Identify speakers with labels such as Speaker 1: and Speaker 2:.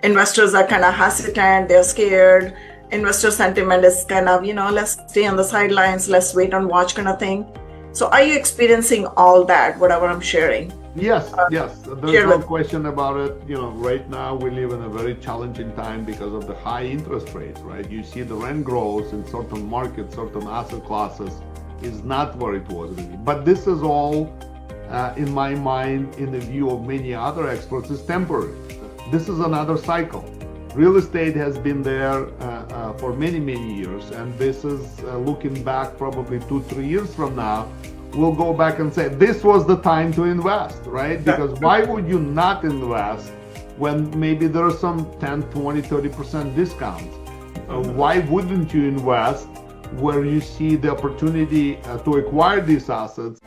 Speaker 1: investors are kind of hesitant, they're scared. Investor sentiment is kind of, let's stay on the sidelines, let's wait and watch kind of thing. So are you experiencing all that, whatever I'm sharing?
Speaker 2: Yes. There's no question about it. Right now we live in a very challenging time because of the high interest rates, right? You see the rent growth in certain markets, certain asset classes is not where it was really. But this is all, in my mind, in the view of many other experts, is temporary. This is another cycle. Real estate has been there for many, many years, and this is looking back probably 2-3 years from now, we'll go back and say, this was the time to invest, right? Because why would you not invest when maybe there are some 10, 20, 30% discounts? Why wouldn't you invest where you see the opportunity to acquire these assets?